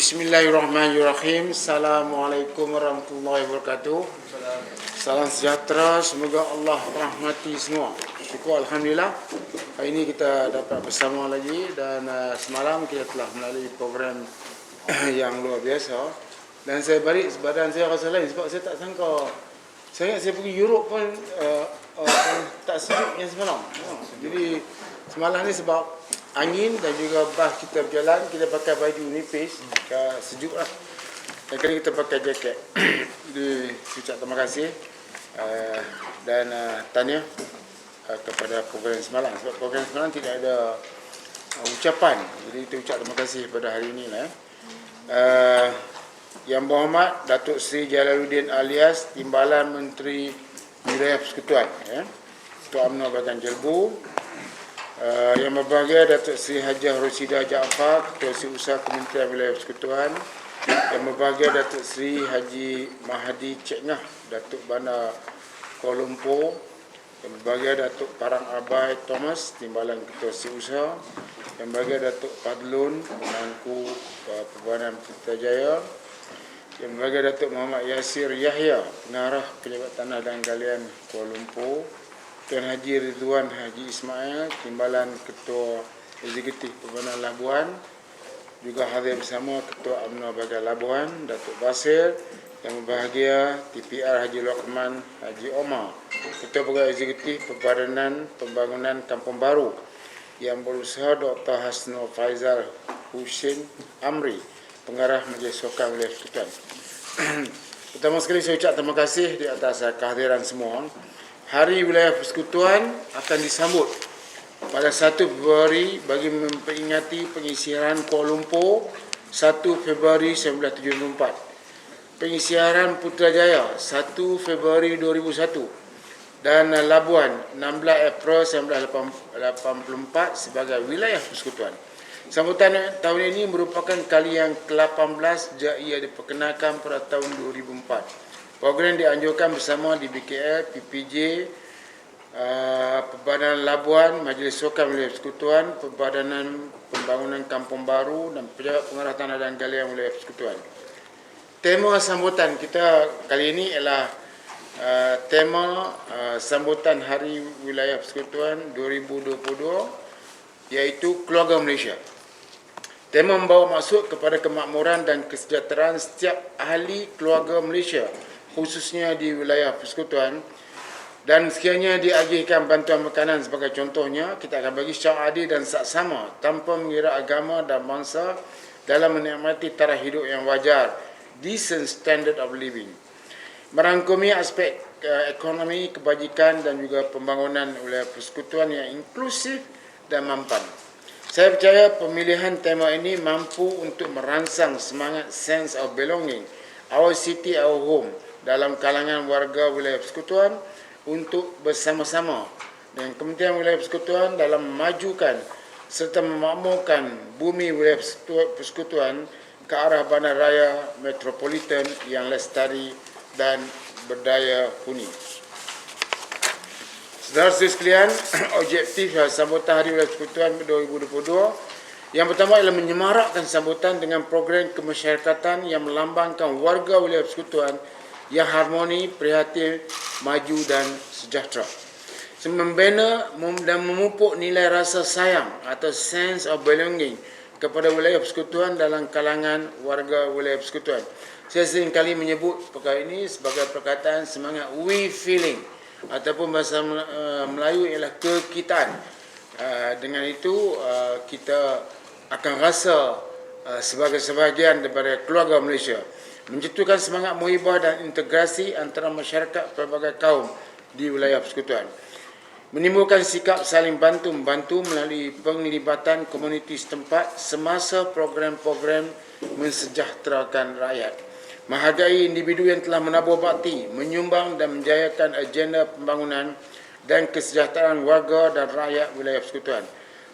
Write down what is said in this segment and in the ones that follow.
Bismillahirrahmanirrahim. Assalamualaikum warahmatullahi wabarakatuh. Salam sejahtera. Semoga Allah rahmati semua. Syukur Alhamdulillah. Hari ini kita dapat bersama lagi dan semalam kita telah melalui program yang luar biasa. Dan saya balik badan saya rasa lain sebab saya tak sangka. Saya ingat saya pergi Europe pun tak sejuk yang semalam. Jadi semalam ni sebab angin dan juga bas kita berjalan, kita pakai baju nipis, sejuk lah. Dan kali kita pakai jaket. Jadi ucap terima kasih dan tahniah kepada program semalam. Sebab program semalam tidak ada ucapan. Jadi kita ucap terima kasih pada hari ini lah. Yang Berhormat Datuk Seri Jalaluddin Alias, Timbalan Menteri Wilayah Persekutuan, Ketua UMNO Bagan Jelbu. Yang berbahagia Datuk Seri Hajah Rosidah Jaafar, Ketua Setiausaha Kementerian Wilayah Persekutuan. Yang berbahagia Datuk Seri Haji Mahdi Cik Ngah, Datuk Bandar Kuala Lumpur. Yang berbahagia Datuk Parang Abai Thomas, Timbalan Ketua Setiausaha. Yang berbahagia Datuk Fadlun, Pemangku Perbahanan Putrajaya. Yang berbahagia Datuk Muhammad Yasir Yahya, Pengarah Pejabat Tanah dan Galian Kuala Lumpur. Tuan Haji Ridwan Haji Ismail, Timbalan Ketua Eksekutif Perbahanan Labuan. Juga hadir bersama Ketua UMNO Bagan Labuan, Datuk Basir. Yang berbahagia TPR Haji Lokman Haji Omar, Ketua Pegawai Eksekutif Perbadanan Pembangunan Kampung Baru. Yang berusaha Dr. Hasnul Faizal Husin Amri, Pengarah Majlis Sukan Wilayah Persekutuan. Pertama sekali saya ucap terima kasih di atas kehadiran semua. Hari Wilayah Persekutuan akan disambut pada 1 Februari bagi memperingati pengisiran Kuala Lumpur 1 Februari 1974, pengisiran Putrajaya 1 Februari 2001 dan Labuan 16 April 1984 sebagai Wilayah Persekutuan. Sambutan tahun ini merupakan kali yang ke-18 sejak ia diperkenalkan pada tahun 2004. Program dianjurkan bersama di BKL, PPJ, Perbadanan Labuan, Majlis Sukan Wilayah Persekutuan, Perbadanan Pembangunan Kampung Baru dan Pejabat Pengarah Tanah dan Galian Wilayah Persekutuan. Tema sambutan kita kali ini ialah tema sambutan Hari Wilayah Persekutuan 2022 iaitu Keluarga Malaysia. Tema membawa maksud kepada kemakmuran dan kesejahteraan setiap ahli keluarga Malaysia, khususnya di wilayah persekutuan, dan sekiranya diagihkan bantuan makanan sebagai contohnya, kita akan bagi secara adil dan saksama tanpa mengira agama dan bangsa dalam menikmati taraf hidup yang wajar, decent standard of living. Merangkumi aspek ekonomi, kebajikan dan juga pembangunan wilayah persekutuan yang inklusif dan mampan. Saya percaya pemilihan tema ini mampu untuk merangsang semangat sense of belonging, our city, our home, dalam kalangan warga wilayah persekutuan untuk bersama-sama dengan Kementerian Wilayah Persekutuan dalam memajukan serta memakmurkan bumi wilayah persekutuan ke arah bandaraya metropolitan yang lestari dan berdaya huni. Saudara-saudara sekalian, objektif sambutan Hari Wilayah Persekutuan 2022 yang pertama ialah menyemarakkan sambutan dengan program kemasyarakatan yang melambangkan warga wilayah persekutuan yang harmoni, prihatin, maju dan sejahtera. Membina dan memupuk nilai rasa sayang atau sense of belonging kepada wilayah persekutuan dalam kalangan warga wilayah persekutuan. Saya sering kali menyebut perkara ini sebagai perkataan semangat we feeling ataupun bahasa Melayu ialah kekitaan. Dengan itu kita akan rasa sebagai sebahagian daripada keluarga Malaysia, mencetuskan semangat muhibah dan integrasi antara masyarakat pelbagai kaum di wilayah persekutuan, menimbulkan sikap saling bantu-membantu melalui penglibatan komuniti setempat semasa program-program mensejahterakan rakyat, menghargai individu yang telah menabur bakti, menyumbang dan menjayakan agenda pembangunan dan kesejahteraan warga dan rakyat wilayah persekutuan.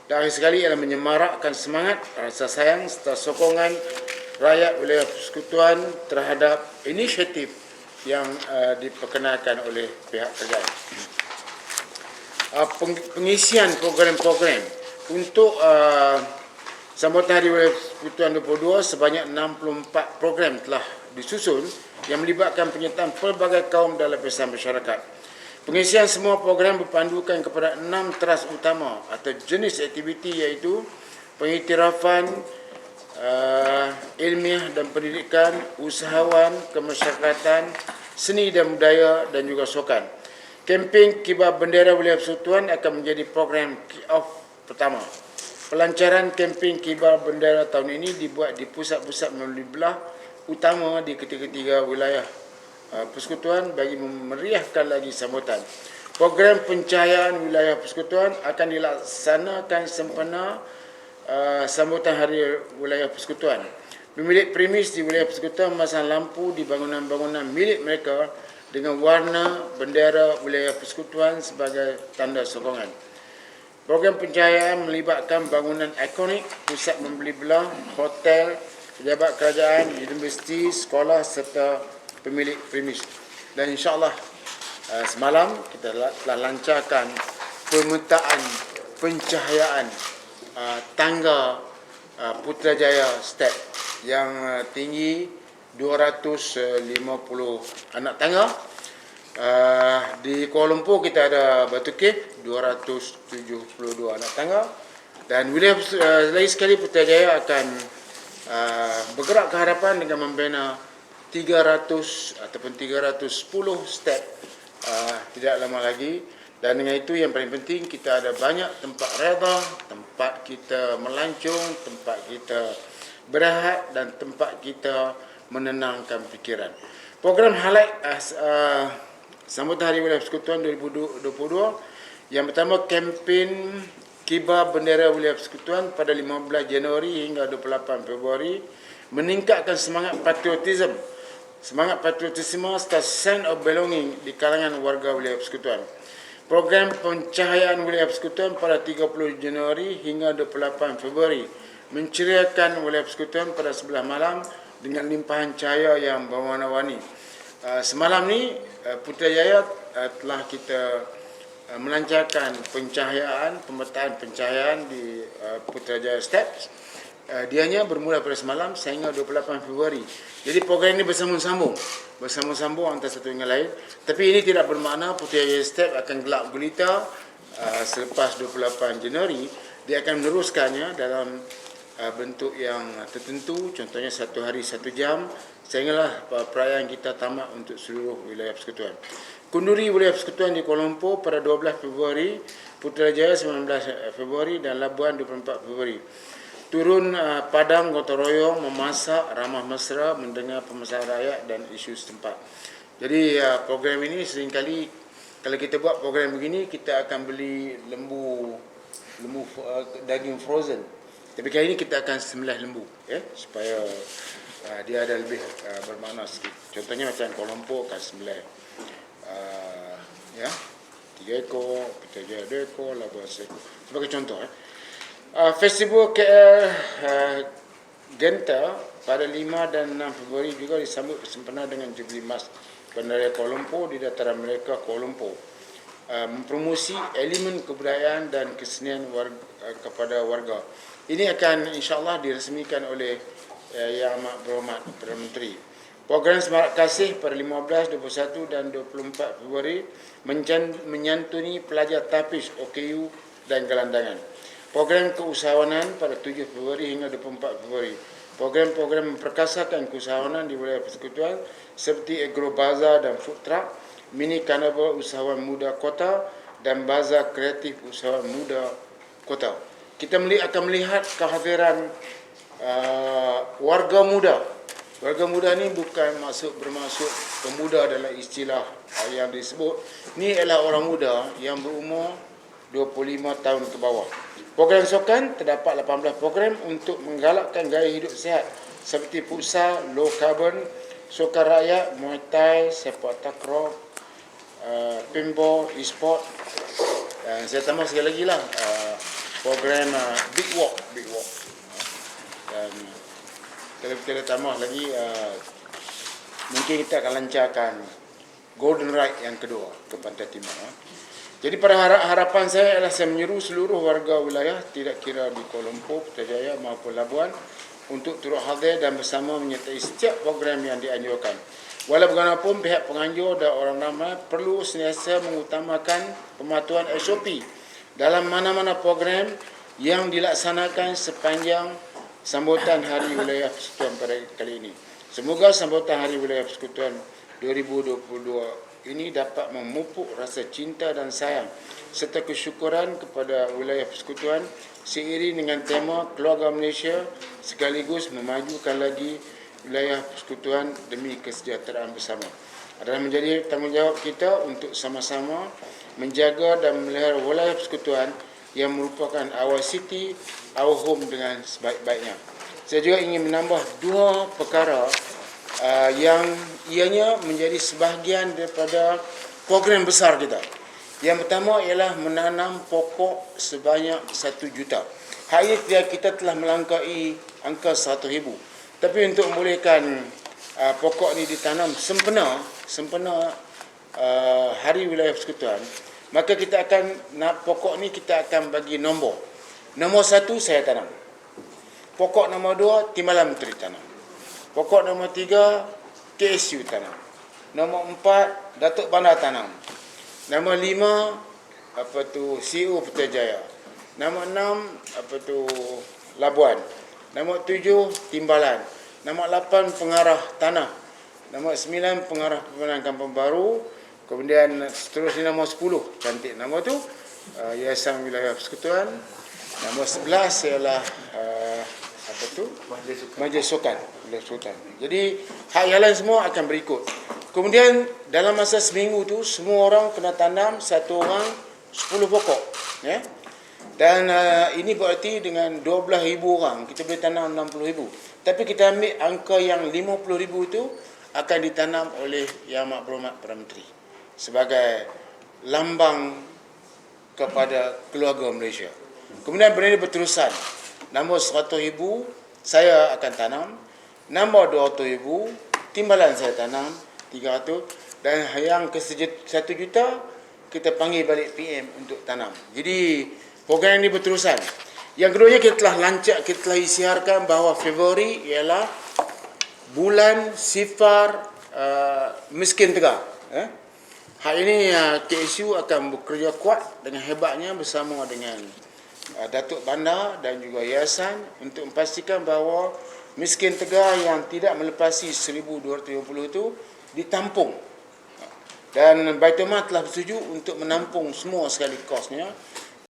Dan akhir sekali ialah menyemarakkan semangat, rasa sayang serta sokongan rakyat wilayah persekutuan terhadap inisiatif yang diperkenalkan oleh pihak kerajaan. Pengisian program-program untuk Sambutan Hari Wilayah Persekutuan 22, sebanyak 64 program telah disusun yang melibatkan penyertaan pelbagai kaum dalam lapisan masyarakat. Pengisian semua program berpandukan kepada 6 teras utama atau jenis aktiviti, iaitu pengiktirafan, ilmiah dan pendidikan, usahawan, kemasyarakatan, seni dan budaya dan juga sukan. Kempen Kibar Bendera Wilayah Persekutuan akan menjadi program kick-off pertama. Pelancaran kempen Kibar Bendera tahun ini dibuat di pusat-pusat melalui belah utama di ketiga-tiga wilayah Persekutuan bagi memeriahkan lagi sambutan. Program pencahayaan wilayah Persekutuan akan dilaksanakan sempena sambutan Hari Wilayah Persekutuan. Pemilik premis di wilayah Persekutuan memasang lampu di bangunan-bangunan milik mereka dengan warna bendera wilayah Persekutuan sebagai tanda sokongan. Program pencahayaan melibatkan bangunan ikonik, pusat membeli belah, hotel, pejabat kerajaan, universiti, sekolah serta pemilik premis. Dan insyaAllah semalam kita telah lancarkan pemetaan pencahayaan tangga Putrajaya Step yang tinggi 250 anak tangga. Di Kuala Lumpur kita ada Batu Cave 272 anak tangga, dan wilayah lain sekali Putrajaya akan bergerak ke hadapan dengan membina 300 ataupun 310 step tidak lama lagi. Dan dengan itu yang paling penting, kita ada banyak tempat reda, tempat kita melancong, tempat kita berehat dan tempat kita menenangkan fikiran. Program highlight sambutan Hari Wilayah Persekutuan 2022, yang pertama, kempen Kibar Bendera Wilayah Persekutuan pada 15 Januari hingga 28 Februari meningkatkan semangat patriotisme serta sense of belonging di kalangan warga wilayah Persekutuan. Program pencahayaan wilayah Persekutuan pada 30 Januari hingga 28 Februari menceriakan wilayah Persekutuan pada 11 malam dengan limpahan cahaya yang berwarna-warni. Semalam ni Putrajaya telah kita melancarkan pemetaan pencahayaan di Putrajaya Steps. Dianya bermula pada semalam sehingga 28 Februari. Jadi program ini bersambung antara satu dengan lain. Tapi ini tidak bermakna Putrajaya Steps akan gelap gulita selepas 28 Januari. Dia akan meneruskannya dalam bentuk yang tertentu, contohnya 1 hari 1 jam, sehinggalah perayaan kita tamat untuk seluruh wilayah Persekutuan. Kunduri Wilayah Persekutuan di Kuala Lumpur pada 12 Februari, Putrajaya 19 Februari dan Labuan 24 Februari. Turun Padang gotong royong, memasak, ramah mesra, mendengar permasalahan rakyat dan isu setempat. Jadi program ini seringkali kalau kita buat program begini, kita akan beli lembu daging frozen. Tapi kali ini kita akan sembelih lembu, supaya dia ada lebih bermakna sikit. Contohnya macam Kuala Lumpur akan sembelih 3 ekor, Putrajaya 2 ekor, Labuan 1 ekor. Sebagai contoh. Festival KL Genta pada 5 dan 6 Februari juga disambut bersempena dengan Jubilee Mas Bandaraya Kuala Lumpur di dataran mereka Kuala Lumpur. Mempromosi elemen kebudayaan dan kesenian kepada warga. Ini akan insyaAllah diresmikan oleh Yang Amat Berhormat Perdana Menteri. Program Semarak Kasih pada 15, 21 dan 24 Februari menyantuni pelajar tapis OKU dan gelandangan. Program keusahawanan pada 7 Februari hingga 24 Februari. Program-program memperkasakan keusahawanan di wilayah Persekutuan seperti Agro Bazaar dan Food Truck, Mini Karnival Usahawan Muda Kota dan Bazar Kreatif Usahawan Muda Kota. Kita akan melihat kehadiran warga muda. Warga muda ni bukan bermaksud pemuda dalam istilah yang disebut. Ni adalah orang muda yang berumur 25 tahun ke bawah. Program sukan, terdapat 18 program untuk menggalakkan gaya hidup sihat seperti futsal, low carbon, sukan rakyat, muay thai, sepak takraw, pinball, e-sport. Saya tambah sekali lagi lah program Big Walk. Dan kalau kita tambah lagi, mungkin kita akan lancarkan Golden Ride yang kedua ke Pantai Timur. Jadi pada harapan saya adalah saya menyeru seluruh warga wilayah, tidak kira di Kuala Lumpur, Putrajaya maupun Labuan, untuk turut hadir dan bersama menyertai setiap program yang dianjurkan. Walau bagaimanapun, pihak penganjur dan orang ramai perlu sentiasa mengutamakan pematuhan SOP dalam mana-mana program yang dilaksanakan sepanjang sambutan Hari Wilayah Persekutuan pada kali ini. Semoga sambutan Hari Wilayah Persekutuan 2022 ini dapat memupuk rasa cinta dan sayang serta kesyukuran kepada wilayah persekutuan seiring dengan tema Keluarga Malaysia sekaligus memajukan lagi wilayah persekutuan demi kesejahteraan bersama. Adalah menjadi tanggungjawab kita untuk sama-sama menjaga dan melihara wilayah persekutuan yang merupakan our city, our home dengan sebaik-baiknya. Saya juga ingin menambah dua perkara yang ianya menjadi sebahagian daripada program besar kita. Yang pertama ialah menanam pokok sebanyak 1 juta. Hari ini kita telah melangkahi angka 100,000. Tapi untuk membolehkan pokok ini ditanam sempena Hari Wilayah Persekutuan, maka kita akan pokok ni kita akan bagi nombor. Nombor 1 saya tanam. Pokok nombor 2 Timbalan Menteri tanam. Pokok nombor 3 KSU tanam. Nombor 4 Datuk Bandar tanam. Nombor 5 CEO Putrajaya. Nombor 6 Labuan. Nombor 7 Timbalan. Nombor 8 Pengarah Tanah. Nombor 9 Pengarah Pembangunan Kampung Baru. Kemudian seterusnya nombor 10 cantik nama tu Yayasan Wilayah Persekutuan. Nombor 11 ialah Majlis Sukan. Jadi hak yang lain semua akan berikut. Kemudian dalam masa seminggu tu semua orang kena tanam, satu orang 10 pokok, ya. Dan ini berarti dengan 12,000 orang kita boleh tanam 60,000. Tapi kita ambil angka yang 50,000 itu akan ditanam oleh Yang Amat Berhormat Perdana Menteri sebagai lambang kepada keluarga Malaysia. Kemudian benda ini berterusan. Nombor 100,000 saya akan tanam, nombor 200,000 Timbalan saya tanam 300, dan yang ke 1 juta kita panggil balik PM untuk tanam. Jadi program ini berterusan. Yang keduanya kita telah lancak, kita telah isiharkan bahawa Februari ialah bulan sifar miskin tegar. Hari ini KSU akan bekerja kuat dengan hebatnya bersama dengan Datuk Bandar dan juga Yayasan untuk memastikan bahawa miskin tegar yang tidak melepasi 1,250 itu ditampung. Dan Baitul Mal telah bersetuju untuk menampung semua sekali kosnya